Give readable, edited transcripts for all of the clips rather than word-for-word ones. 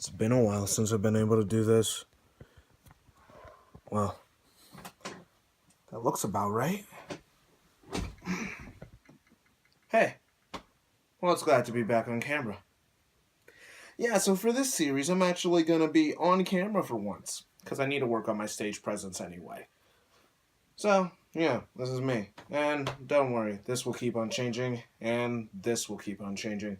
It's been a while since I've been able to do this. Well, that looks about right. Hey, well, it's glad to be back on camera. Yeah, so for this series, I'm actually going to be on camera for once, because I need to work on my stage presence anyway. So, yeah, this is me. And don't worry, this will keep on changing, and this will keep on changing.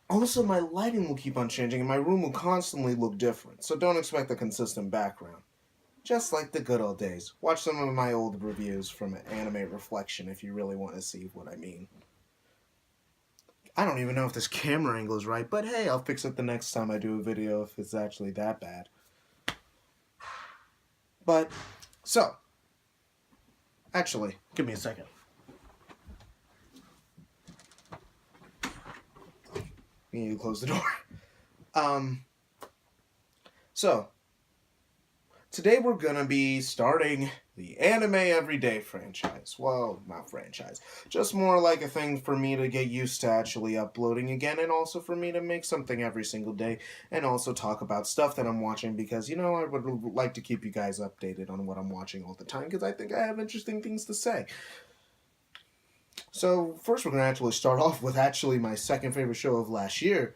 Also, my lighting will keep on changing, and my room will constantly look different, so don't expect a consistent background. Just like the good old days. Watch some of my old reviews from Anime Reflection if you really want to see what I mean. I don't even know if this camera angle is right, but hey, I'll fix it the next time I do a video if it's actually that bad. But, so, actually, give me a second. You need to close the door. So, today we're gonna be starting the Anime Everyday franchise. Well, not franchise. Just more like a thing for me to get used to actually uploading again, and also for me to make something every single day, and also talk about stuff that I'm watching, because, you know, I would like to keep you guys updated on what I'm watching all the time, because I think I have interesting things to say. So, first we're going to actually start off with actually my second favorite show of last year,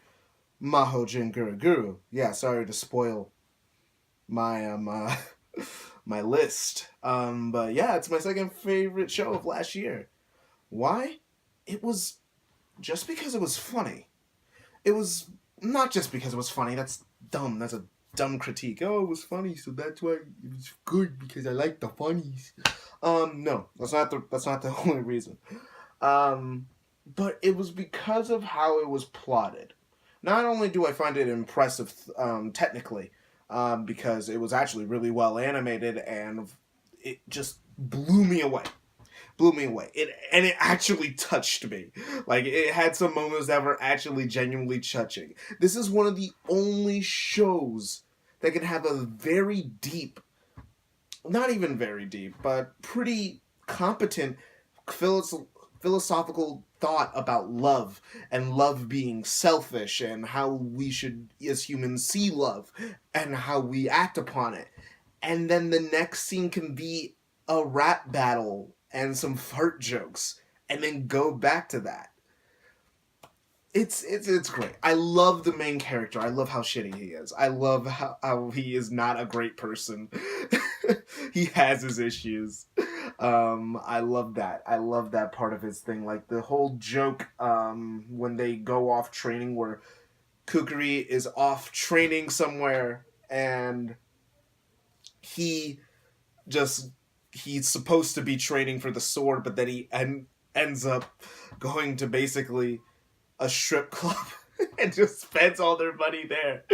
Mahoujin GuruGuru. Yeah, sorry to spoil my my list. But yeah, it's my second favorite show of last year. Why? It was just because it was funny. It was not just because it was funny. That's dumb. That's a dumb critique. Oh, it was funny, so that's why it was good, because I like the funnies. No, that's not the only reason. But it was because of how it was plotted. Not only do I find it impressive technically, because it was actually really well animated, and it just blew me away. It actually touched me. Like, it had some moments that were actually genuinely touching. This is one of the only shows that can have a very deep, not even very deep, but pretty competent philosophical thought about love, and love being selfish, and how we should, as humans, see love, and how we act upon it. And then the next scene can be a rap battle and some fart jokes, and then go back to that. It's great. I love the main character. I love how shitty he is. I love how he is not a great person. He has his issues. I love that. I love that part of his thing. Like, the whole joke when they go off training, where Kukuri is off training somewhere, and he's supposed to be training for the sword, but then he ends up going to basically a strip club and just spends all their money there.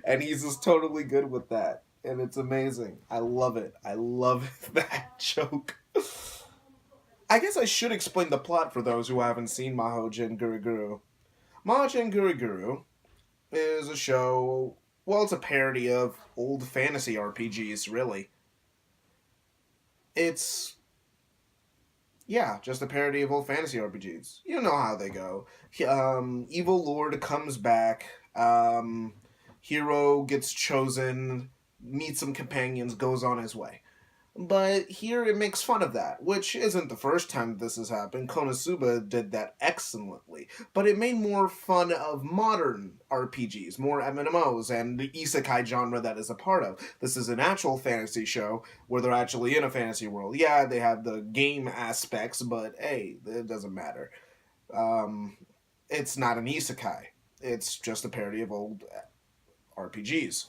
And he's just totally good with that. And it's amazing. I love it. I love that joke. I guess I should explain the plot for those who haven't seen Mahoujin GuruGuru. Mahoujin GuruGuru is a show, well, it's a parody of old fantasy RPGs, really. It's, yeah, just a parody of old fantasy RPGs. You know how they go. Evil Lord comes back, hero gets chosen, meets some companions, goes on his way. But here it makes fun of that, which isn't the first time this has happened. Konosuba did that excellently. But it made more fun of modern RPGs, more MMOs, and the isekai genre that is a part of. This is an actual fantasy show where they're actually in a fantasy world. Yeah, they have the game aspects, but hey, it doesn't matter. It's not an isekai. It's just a parody of old RPGs.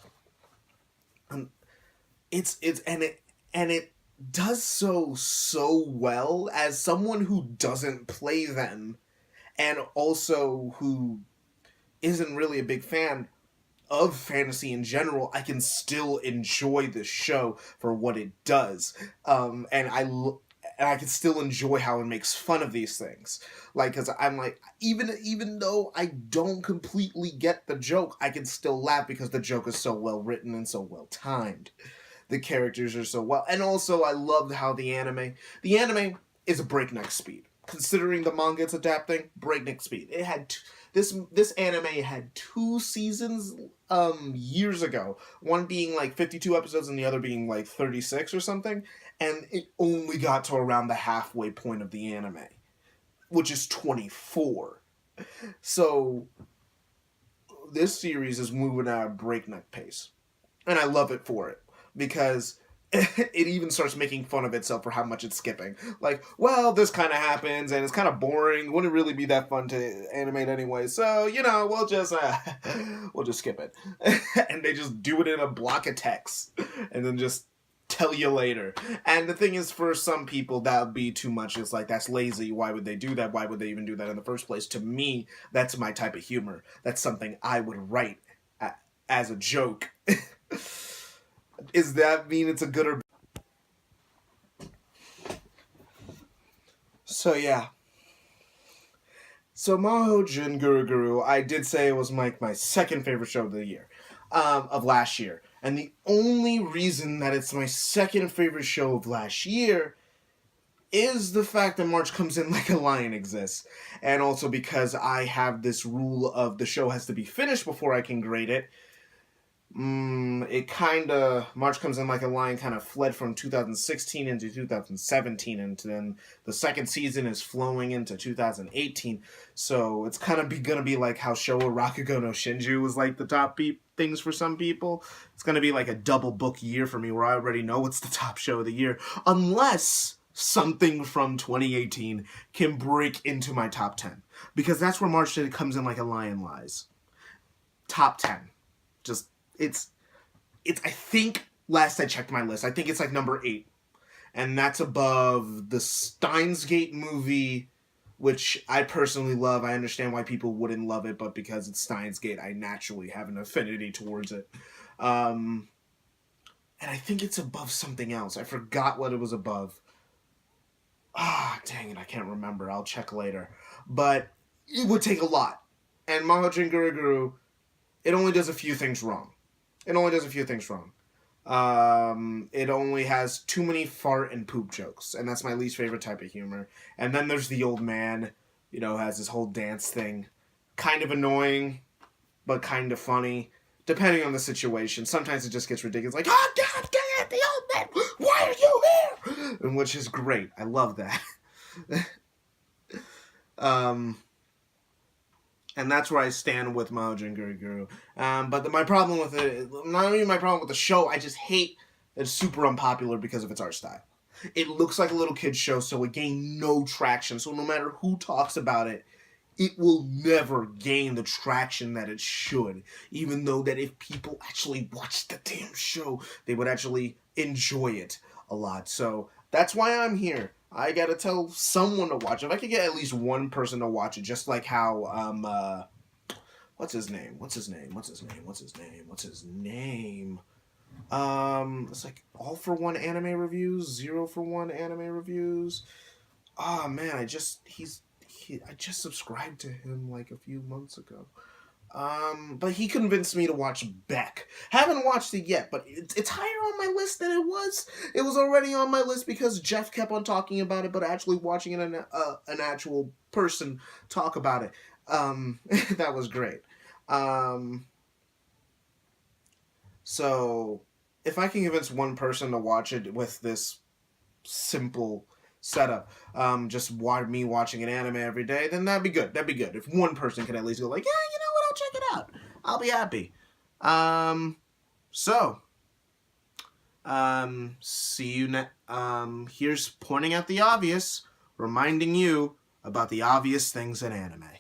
And it does so well. As someone who doesn't play them, and also who isn't really a big fan of fantasy in general, I can still enjoy this show for what it does. And I can still enjoy how it makes fun of these things. Like, because I'm like, even though I don't completely get the joke, I can still laugh because the joke is so well written and so well timed. The characters are so well. And also, I loved how the anime is a breakneck speed. Considering the manga it's adapting, breakneck speed. This anime had 2 seasons years ago. One being like 52 episodes and the other being like 36 or something. And it only got to around the halfway point of the anime, which is 24. So this series is moving at a breakneck pace. And I love it for it. Because it even starts making fun of itself for how much it's skipping. Like, well, this kind of happens, and it's kind of boring. Wouldn't really be that fun to animate anyway. So, we'll just skip it. And they just do it in a block of text. And then just tell you later. And the thing is, for some people, that would be too much. It's like, that's lazy. Why would they do that? Why would they even do that in the first place? To me, that's my type of humor. That's something I would write as a joke. Is that mean it's a good or bad? So yeah. So Mahoujin GuruGuru, I did say it was my second favorite show of the year, of last year. And the only reason that it's my second favorite show of last year is the fact that March Comes In Like a Lion exists. And also because I have this rule of the show has to be finished before I can grade it. March Comes In Like a Lion kind of fled from 2016 into 2017, and then the second season is flowing into 2018, so it's kind of gonna be like how Showa Rakugo no Shinju was like the top things for some people. It's gonna be like a double book year for me where I already know what's the top show of the year, unless something from 2018 can break into my top 10, because that's where March Comes In Like a Lion lies. Top 10. Just It's I think, last I checked my list, I think it's like number 8. And that's above the Steins Gate movie, which I personally love. I understand why people wouldn't love it, but because it's Steins Gate, I naturally have an affinity towards it. And I think it's above something else. I forgot what it was above. Dang it, I can't remember. I'll check later. But it would take a lot. And Mahoujin GuruGuru, it only does a few things wrong. It only has too many fart and poop jokes, and that's my least favorite type of humor. And then there's the old man, has this whole dance thing. Kind of annoying, but kind of funny, depending on the situation. Sometimes it just gets ridiculous, like, oh, God dang it, the old man, why are you here? And which is great. I love that. And that's where I stand with Mahoujin GuruGuru. But my problem with it, not only my problem with the show, I just hate that it's super unpopular because of its art style. It looks like a little kid's show, so it gained no traction. So no matter who talks about it, it will never gain the traction that it should. Even though that if people actually watched the damn show, they would actually enjoy it a lot. So that's why I'm here. I gotta tell someone to watch it. If I could get at least one person to watch it, just like how, what's his name? It's like All For One Anime Reviews, 0 for 1 Anime Reviews. Oh man, I just subscribed to him like a few months ago. But he convinced me to watch Beck. Haven't watched it yet, but it's higher on my list than it was. It was already on my list because Jeff kept on talking about it, but actually watching an actual person talk about it, that was great. So if I can convince one person to watch it with this simple setup, just me watching an anime every day, then that'd be good. If one person could at least go like, yeah, you know what, I'll check it out. I'll be happy. See you here's pointing out the obvious, reminding you about the obvious things in anime.